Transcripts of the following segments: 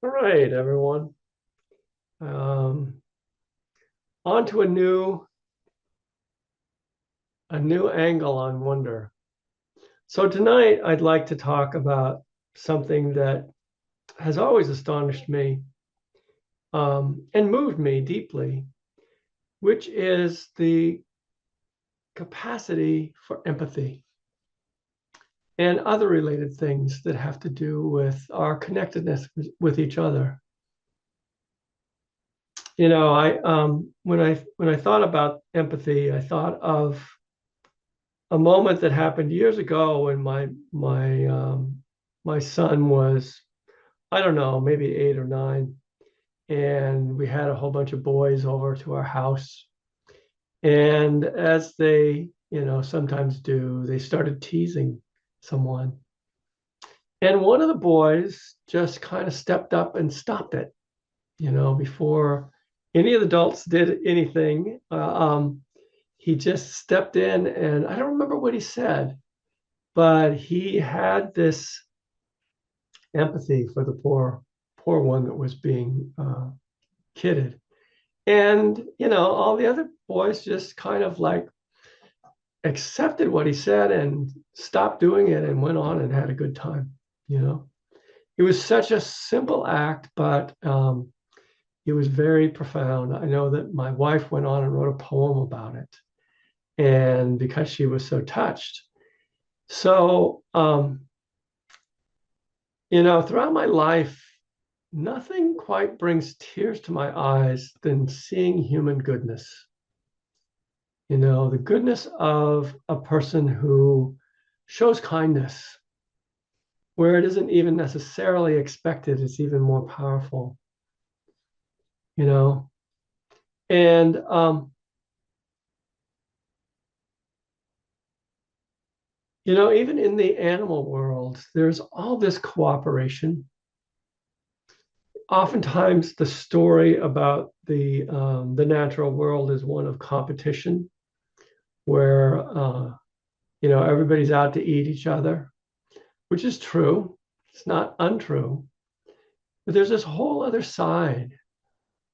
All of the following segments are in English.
All right, everyone. Um, on to a new angle on wonder. So tonight, I'd like to talk about something that has always astonished me and moved me deeply, which is the capacity for empathy and other related things that have to do with our connectedness with each other. I when I thought about empathy, I thought of a moment that happened years ago when my son was, I don't know, maybe 8 or 9, and we had a whole bunch of boys over to our house. And as they, sometimes do, they started teasing someone. And one of the boys just kind of stepped up and stopped it, before any of the adults did anything. He just stepped in, and I don't remember what he said, but he had this empathy for the poor one that was being kidded. And, all the other boys just kind of like accepted what he said and stopped doing it and went on and had a good time, you know. It was such a simple act, but it was very profound. I know that my wife went on and wrote a poem about it, and because she was so touched. So, throughout my life, nothing quite brings tears to my eyes than seeing human goodness. The goodness of a person who shows kindness where it isn't even necessarily expected, it's even more powerful, you know. And, even in the animal world, there's all this cooperation. Oftentimes, the story about the natural world is one of competition, where everybody's out to eat each other, which is true. It's not untrue. But there's this whole other side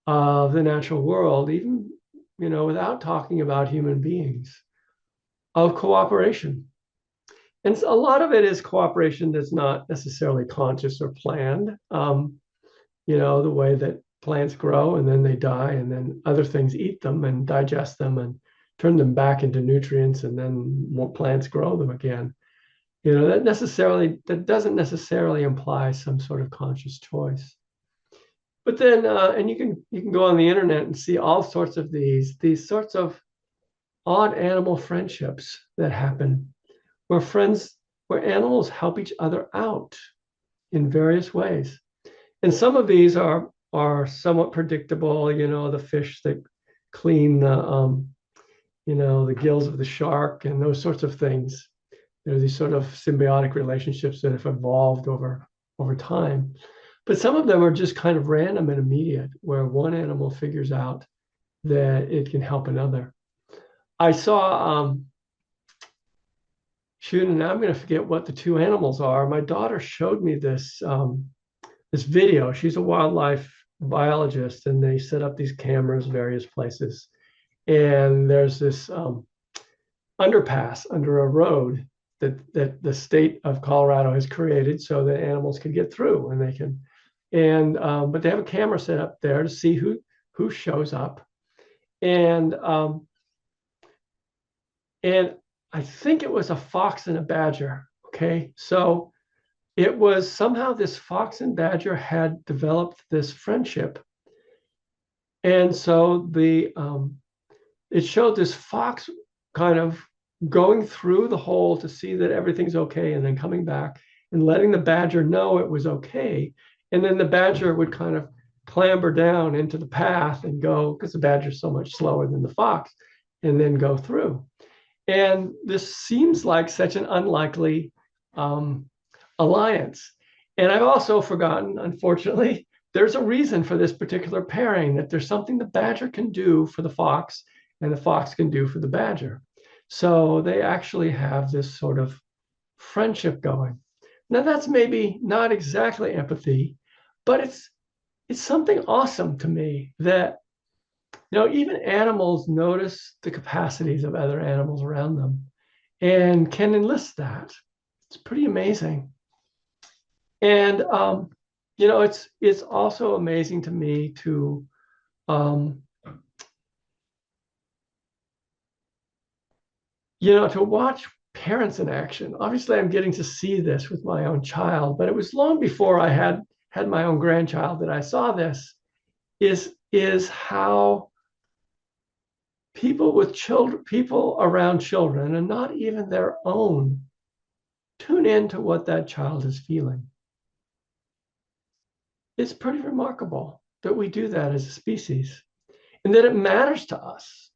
of the natural world, even without talking about human beings, of cooperation. And a lot of it is cooperation that's not necessarily conscious or planned. The way that plants grow and then they die, and then other things eat them and digest them and turn them back into nutrients, and then more plants grow them again. That doesn't necessarily imply some sort of conscious choice. But then, and you can go on the internet and see all sorts of these sorts of odd animal friendships that happen, where where animals help each other out in various ways. And some of these are somewhat predictable. The fish that clean the gills of the shark and those sorts of things. There are these sort of symbiotic relationships that have evolved over time. But some of them are just kind of random and immediate, where one animal figures out that it can help another. I saw, shoot, and now I'm going to forget what the two animals are. My daughter showed me this video. She's a wildlife biologist, and they set up these cameras various places. And there's this underpass under a road that the state of Colorado has created so that animals can get through, and they can. And but they have a camera set up there to see who shows up. And and I think it was a fox and a badger. Okay, so it was somehow this fox and badger had developed this friendship, and so it showed this fox kind of going through the hole to see that everything's okay, and then coming back and letting the badger know it was okay. And then the badger would kind of clamber down into the path and go, because the badger's so much slower than the fox, and then go through. And this seems like such an unlikely um, alliance. And I've also forgotten, unfortunately, there's a reason for this particular pairing, that there's something the badger can do for the fox and the fox can do for the badger. So they actually have this sort of friendship going. Now, that's maybe not exactly empathy, but it's something awesome to me that, even animals notice the capacities of other animals around them and can enlist that. It's pretty amazing. And it's also amazing to me to um, to watch parents in action. Obviously, I'm getting to see this with my own child, but it was long before I had my own grandchild that I saw this. Is how people with children, people around children, and not even their own, tune into what that child is feeling. It's pretty remarkable that we do that as a species, and that it matters to us.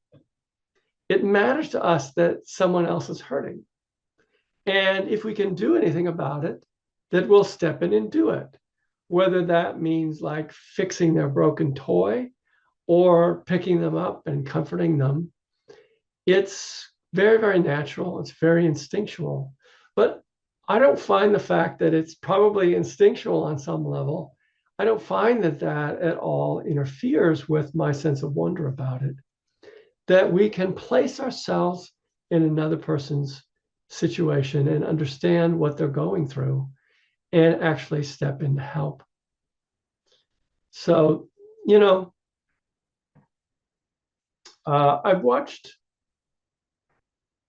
It matters to us that someone else is hurting. And if we can do anything about it, that we'll step in and do it. Whether that means like fixing their broken toy or picking them up and comforting them, it's very, very natural. It's very instinctual. But I don't find the fact that it's probably instinctual on some level, I don't find that at all interferes with my sense of wonder about it. That we can place ourselves in another person's situation and understand what they're going through and actually step in to help. So, I've watched,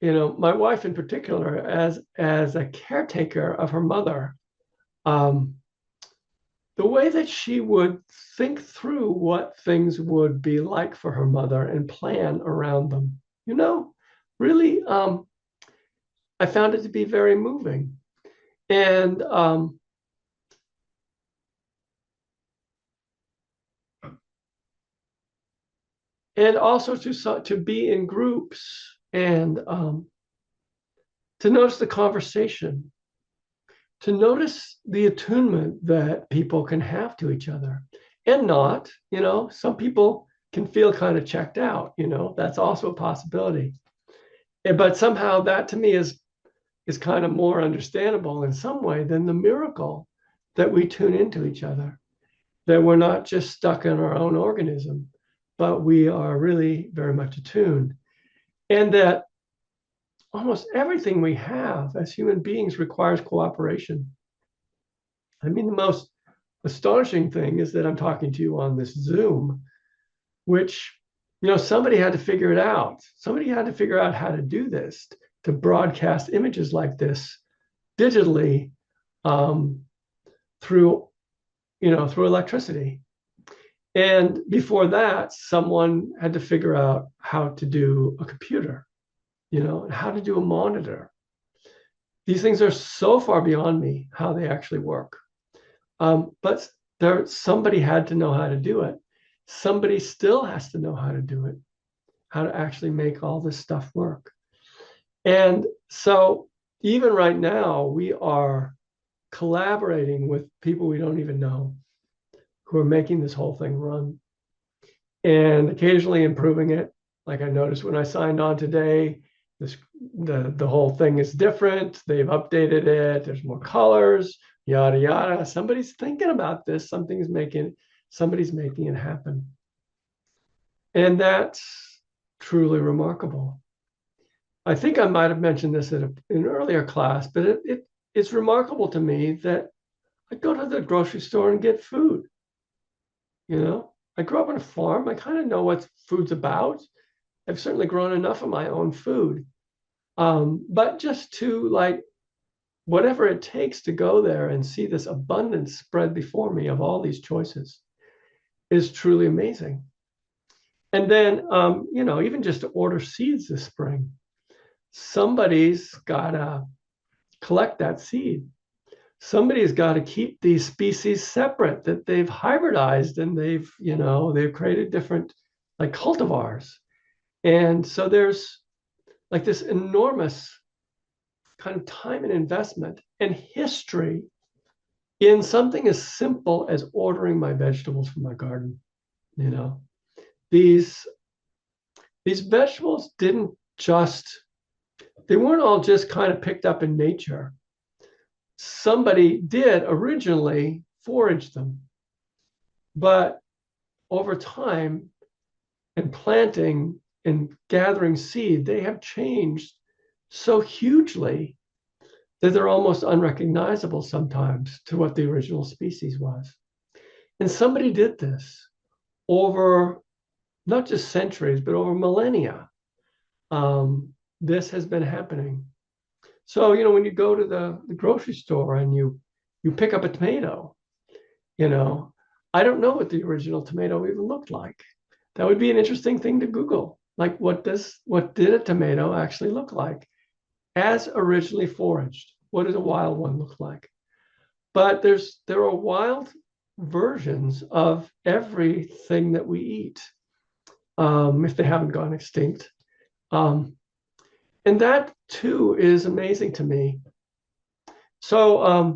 my wife in particular, as a caretaker of her mother, um, the way that she would think through what things would be like for her mother and plan around them. Really, I found it to be very moving. And also to be in groups and to notice the conversation, to notice the attunement that people can have to each other and not, some people can feel kind of checked out, that's also a possibility. But somehow that to me is kind of more understandable in some way than the miracle that we tune into each other, that we're not just stuck in our own organism, but we are really very much attuned. And that almost everything we have as human beings requires cooperation. I mean, the most astonishing thing is that I'm talking to you on this Zoom, which, somebody had to figure it out. Somebody had to figure out how to do this, to broadcast images like this digitally um, through, through electricity. And before that, someone had to figure out how to do a computer, and how to do a monitor. These things are so far beyond me, how they actually work. But somebody had to know how to do it. Somebody still has to know how to do it, how to actually make all this stuff work. And so even right now, we are collaborating with people we don't even know who are making this whole thing run and occasionally improving it. Like I noticed when I signed on today, the whole thing is different. They've updated it. There's more colors, yada yada. Somebody's thinking about this. Somebody's making it happen, and that's truly remarkable. I think I might have mentioned this in an earlier class, but it's remarkable to me that I go to the grocery store and get food. I grew up on a farm. I kind of know what food's about. I've certainly grown enough of my own food. But just to like whatever it takes to go there and see this abundance spread before me of all these choices is truly amazing. And then, even just to order seeds this spring, somebody's got to collect that seed. Somebody's got to keep these species separate that they've hybridized and they've created different like cultivars. And so there's like this enormous kind of time and investment and history in something as simple as ordering my vegetables from my garden. These vegetables they weren't all just kind of picked up in nature. Somebody did originally forage them. But over time and planting and gathering seed, they have changed so hugely that they're almost unrecognizable sometimes to what the original species was. And somebody did this over not just centuries, but over millennia. This has been happening. So, when you go to the grocery store and you pick up a tomato, you know, I don't know what the original tomato even looked like. That would be an interesting thing to Google. Like, what did a tomato actually look like as originally foraged? What does a wild one look like? But there are wild versions of everything that we eat, if they haven't gone extinct. Um, and that too is amazing to me. So I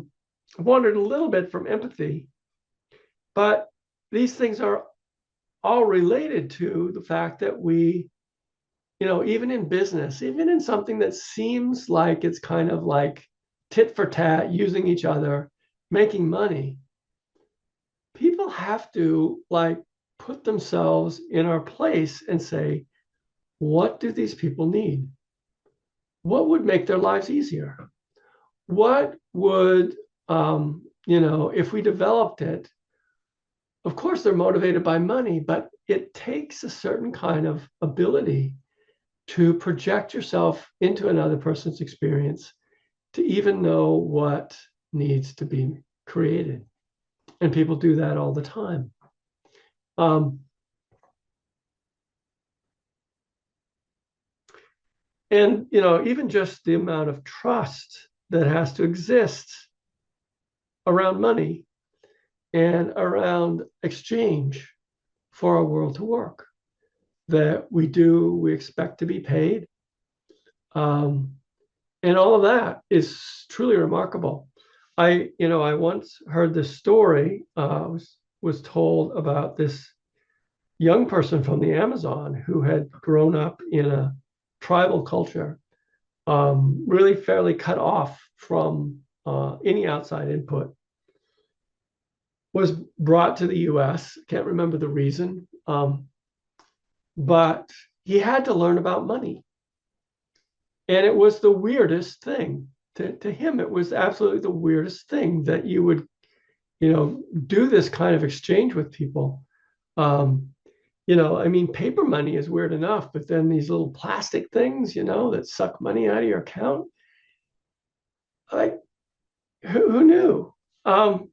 wandered a little bit from empathy, but these things are all related to the fact that we, even in business, even in something that seems like it's kind of like tit for tat, using each other, making money, people have to like put themselves in our place and say, what do these people need? What would make their lives easier? What would, if we developed it, of course they're motivated by money, but it takes a certain kind of ability to project yourself into another person's experience to even know what needs to be created. And people do that all the time. Um, and even just the amount of trust that has to exist around money and around exchange for our world to work, that we expect to be paid. And all of that is truly remarkable. I once heard this story, was told about this young person from the Amazon who had grown up in a tribal culture, really fairly cut off from any outside input, was brought to the US. Can't remember the reason, but he had to learn about money. And it was the weirdest thing. To him, it was absolutely the weirdest thing that you would, do this kind of exchange with people. Um, I mean, paper money is weird enough, but then these little plastic things, that suck money out of your account, like who knew? Um,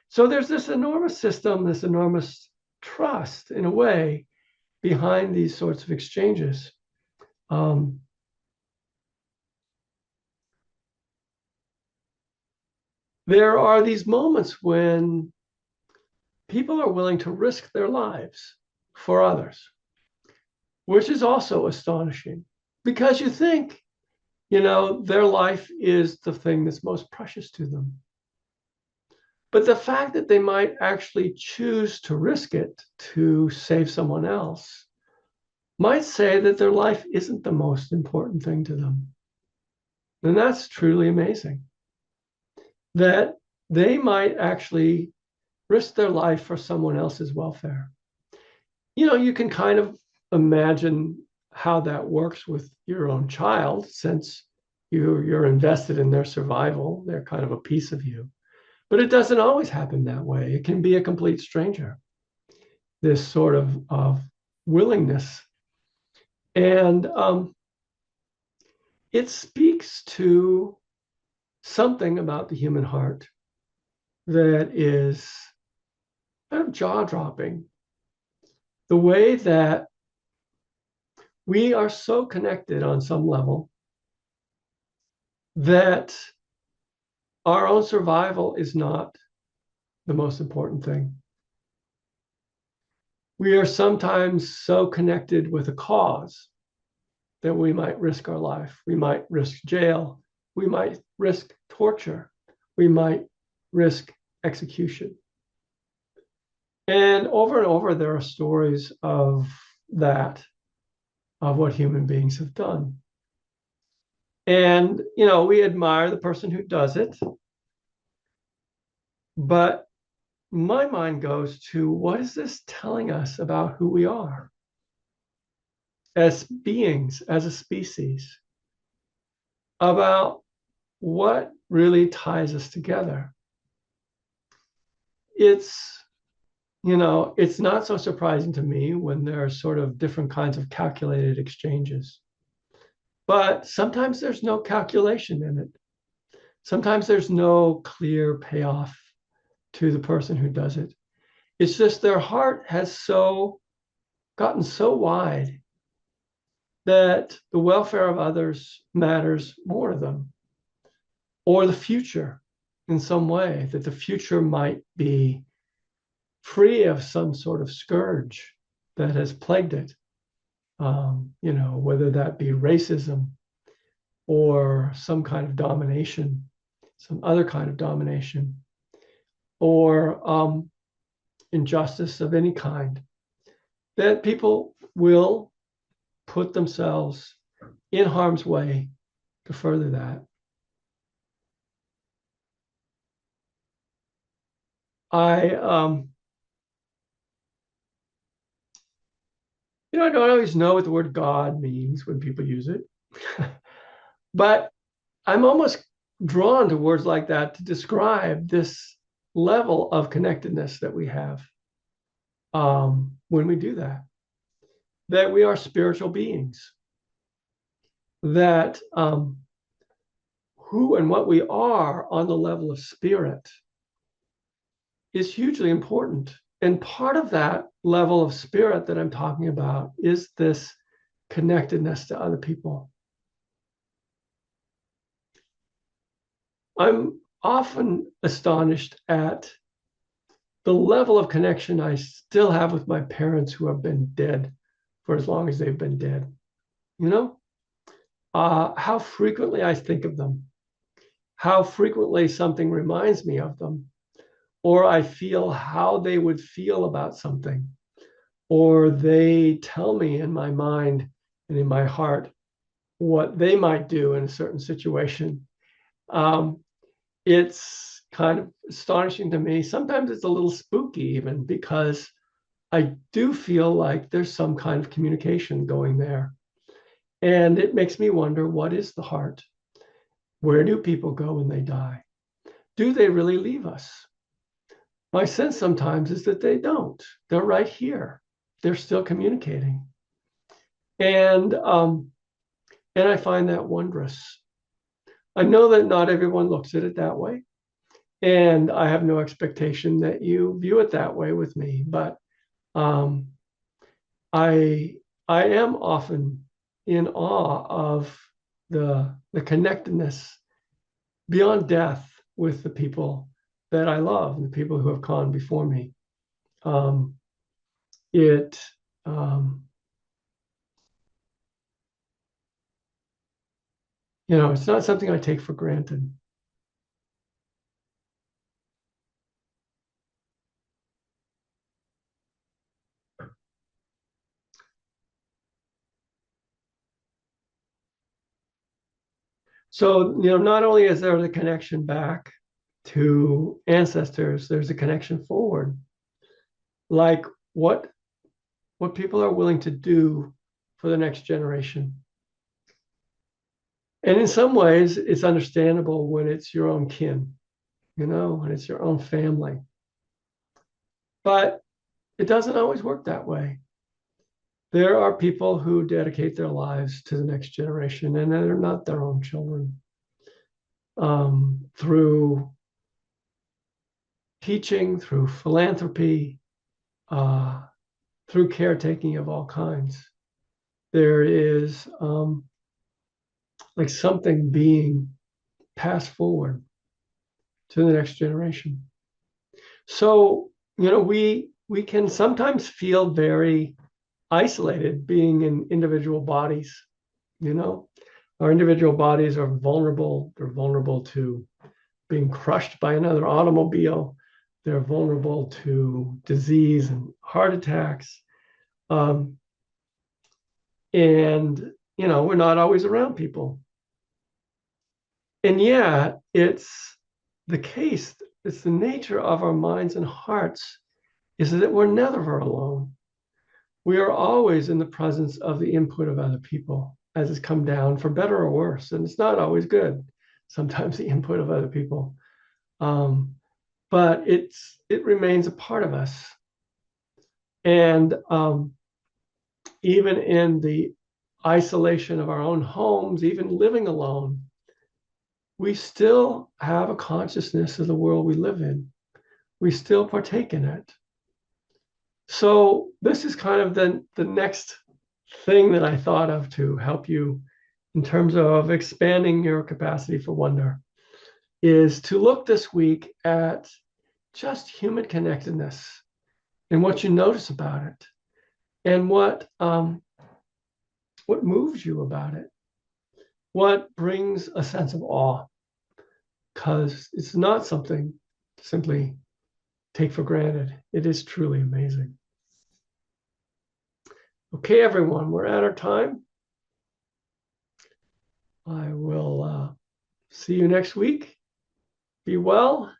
so there's this enormous system, this enormous trust in a way behind these sorts of exchanges. Um, there are these moments when people are willing to risk their lives for others, which is also astonishing because you think, their life is the thing that's most precious to them. But the fact that they might actually choose to risk it to save someone else might say that their life isn't the most important thing to them. And that's truly amazing. That they might actually risk their life for someone else's welfare. You can kind of imagine how that works with your own child, since you're invested in their survival. They're kind of a piece of you. But it doesn't always happen that way. It can be a complete stranger, this sort of willingness. And it speaks to something about the human heart that is kind of jaw dropping. The way that we are so connected on some level that our own survival is not the most important thing. We are sometimes so connected with a cause that we might risk our life. We might risk jail. We might risk torture. We might risk execution. And over, there are stories of that, of what human beings have done. And, we admire the person who does it, but my mind goes to, what is this telling us about who we are as beings, as a species, about what really ties us together? It's, it's not so surprising to me when there are sort of different kinds of calculated exchanges. But sometimes there's no calculation in it. Sometimes there's no clear payoff to the person who does it. It's just their heart has gotten so wide that the welfare of others matters more to them, or the future in some way, that the future might be free of some sort of scourge that has plagued it. Whether that be racism or some kind of domination, some other kind of domination, or injustice of any kind, that people will put themselves in harm's way to further that. I I don't always know what the word God means when people use it, but I'm almost drawn to words like that to describe this level of connectedness that we have when we do that we are spiritual beings, that who and what we are on the level of spirit is hugely important. And part of that level of spirit that I'm talking about is this connectedness to other people. I'm often astonished at the level of connection I still have with my parents who have been dead for as long as they've been dead. How frequently I think of them, how frequently something reminds me of them, or I feel how they would feel about something, or they tell me in my mind and in my heart what they might do in a certain situation. It's kind of astonishing to me. Sometimes it's a little spooky, even because I do feel like there's some kind of communication going there. And it makes me wonder, what is the heart? Where do people go when they die? Do they really leave us? My sense sometimes is that they don't. They're right here. They're still communicating. And I find that wondrous. I know that not everyone looks at it that way. And I have no expectation that you view it that way with me. But um, I am often in awe of the connectedness beyond death with the people that I love and the people who have gone before me. Um, it it's not something I take for granted. So, not only is there the connection back to ancestors, there's a connection forward. Like what people are willing to do for the next generation. And in some ways, it's understandable when it's your own kin, when it's your own family. But it doesn't always work that way. There are people who dedicate their lives to the next generation, and they're not their own children. Through teaching, through philanthropy, through caretaking of all kinds, there is like something being passed forward to the next generation. So, we can sometimes feel very isolated being in individual bodies. Our individual bodies are vulnerable. They're vulnerable to being crushed by another automobile. They're vulnerable to disease and heart attacks. And we're not always around people. And yet it's the case it's the nature of our minds and hearts is that we're never alone. We are always in the presence of the input of other people as it's come down, for better or worse. And it's not always good, sometimes the input of other people. But it remains a part of us. And even in the isolation of our own homes, even living alone, we still have a consciousness of the world we live in. We still partake in it. So this is kind of the next thing that I thought of to help you in terms of expanding your capacity for wonder, is to look this week at just human connectedness and what you notice about it, and what moves you about it, what brings a sense of awe, because it's not something to simply take for granted. It is truly amazing. Okay, everyone, we're at our time. I will see you next week. Be well.